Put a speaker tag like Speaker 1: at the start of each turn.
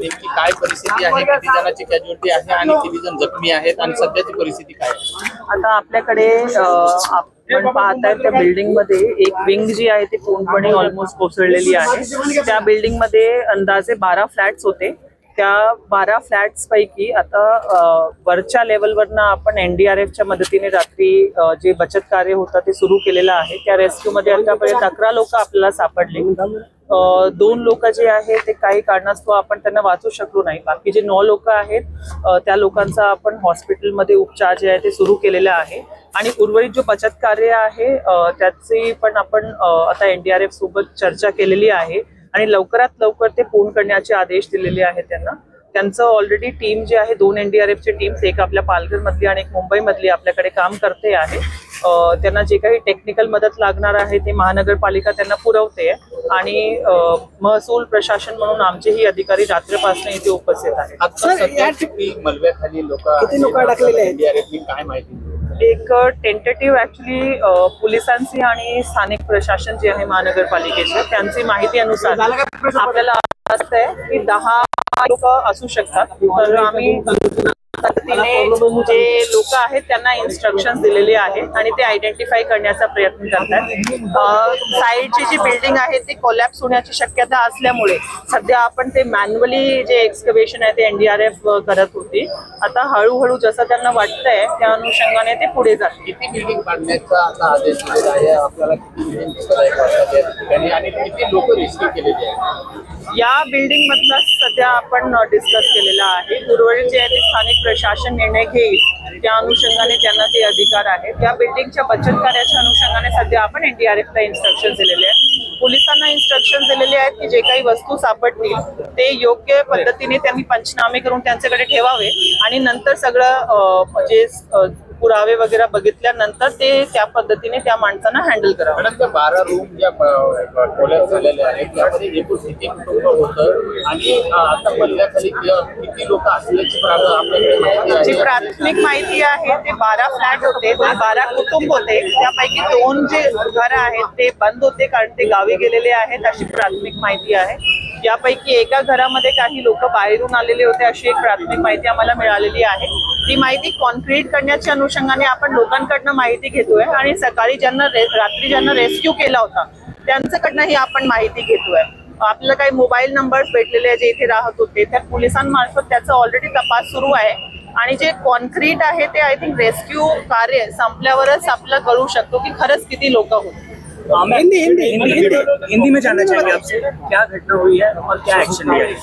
Speaker 1: नेमकी काय परिस्थिती आहे, किती जणांची कॅज्युअल्टी आहे आणि किती जण जखमी आहेत आणि सध्याची परिस्थिती काय आहे?
Speaker 2: आता आपल्याकडे आपण पाहताय त्या बिल्डिंग मध्ये एक विंग जी आहे ती पूर्णपणे ऑलमोस्ट कोसळलेली आहे। त्या बिल्डिंग मध्ये अंदाजे 12 फ्लॅट्स होते। त्या 12 फ्लॅट्स पैकी आता वरच्या लेवलवरनं आपण NDRFच्या मदतीने रात्री जे बचत कार्य होतं ते सुरू केलेलं आहे। त्या रेस्क्यू मध्ये आतापर्यंत 11 लोक आपल्याला सापडले। 2 लोक जे आहे ते काही कारणास्तव आपण त्यांना वाचू शकलो नाही। बाकी जे 9 लोक आहेत त्या लोकांचा आपण हॉस्पिटलमध्ये उपचार जे आहे ते सुरू केलेले आहे आणि उर्वरित जो बचत कार्य आहे त्याची पण आपण आता NDRF सोबत चर्चा केलेली आहे आणि लवकरात लवकर ते पूर्ण करण्याचे आदेश दिलेले आहेत त्यांना। त्यांचं ऑलरेडी टीम जे आहे 2 NDRFची टीम्स, एक आपल्या पालघर मधली आणि एक मुंबई मधली आपल्याकडे काम करते आहे। त्यांना जे काही टेक्निकल मदत लागणार आहे ते महानगरपालिका त्यांना पुरवते आणि महसूल प्रशासन म्हणून आमचेही अधिकारी रात्रपासून इथे उपस्थित आहेत।
Speaker 1: मलब्याखाली लोक
Speaker 2: अडकलेले आहेत
Speaker 1: NDRFनी काय माहिती?
Speaker 2: एक टेंटेटिव्ह ऍक्च्युली पोलिसांची आणि स्थानिक प्रशासन जे आहे महानगरपालिकेचे त्यांची माहिती अनुसार आपल्याला असं आहे की 10 लोक असू शकतात। तर आम्ही जे लोक आहेत त्यांना इन्स्ट्रक्शन दिलेले आहेत आणि ते आयडेंटिफाय करण्याचा प्रयत्न करतात। साईडची जी बिल्डिंग आहे ती कोलॅप्स होण्याची शक्यता असल्यामुळे सध्या आपण ते मॅन्युअली जे एक्सकव्हेशन आहे ते NDRF करत होती। आता हळूहळू जसं त्यांना वाटतंय त्या अनुषंगाने ते पुढे जातील।
Speaker 1: किती बिल्डिंग बांधण्याचा आता आदेश दिलेला आहे आपल्याला? किती बिल्डिंग दिसत आहे आणि किती लोक रेस्क्यू केलेले आहेत?
Speaker 2: या बिल्डिंग मधला सध्या आपण डिस्कस केलेला आहे। उर्वरित जे आहे ते स्थानिक प्रशासन निर्णय घेईल त्या अनुषंगाने त्यांना ते अधिकार आहे। त्या बिल्डिंगच्या बचत कार्याच्या अनुषंगाने सध्या आपण NDRFला इन्स्ट्रक्शन दिलेले आहेत। पोलिसांना इन्स्ट्रक्शन दिलेले आहेत की जे काही वस्तू सापडतील ते योग्य पद्धतीने त्यांनी पंचनामे करून त्यांच्याकडे ठेवावे आणि नंतर सगळं म्हणजे पुरावे वगैरे बघितल्यानंतर ते त्या पद्धतीने त्या माणसांना हँडल करावं।
Speaker 1: 12 रूम ज्या कोलॅप्स झालेल्या आहेत त्यामध्ये एकूण किती कुटुंब होतं आणि आता मल्ल्याखाली किती लोक असल्याची आपल्याकडे माहिती आहे?
Speaker 2: जी प्राथमिक माहिती आहे ते 12 फ्लॅट होते, 12 कुटुंब होते। त्यापैकी 2 जे घर आहेत ते बंद होते कारण ते गावी गेलेले आहेत अशी प्राथमिक माहिती आहे। यापैकी एका घरामध्ये काही लोक बाहेरून आलेले होते अशी एक प्राथमिक माहिती आम्हाला मिळालेली आहे। ती माहिती कॉन्क्रीट करण्याच्या अनुषंगाने आपण लोकांकडनं माहिती घेतोय आणि सकाळी रात्री ज्यांना रेस्क्यू केला होता त्यांच्याकडनंही आपण माहिती घेतोय। आपल्याला काही मोबाईल नंबर्स भेटलेले आहेत जे इथे राहत होते, त्या पोलिसांमार्फत त्याचा ऑलरेडी तपास सुरू आहे आणि जे कॉन्क्रीट आहे ते आय थिंक रेस्क्यू कार्य संपल्यावरच आपल्याला कळू शकतो की खरंच किती लोक होते।
Speaker 3: हिंदी में जानना चाहेंगे आपसे क्या घटना हुई है और क्या एक्शन लिया है?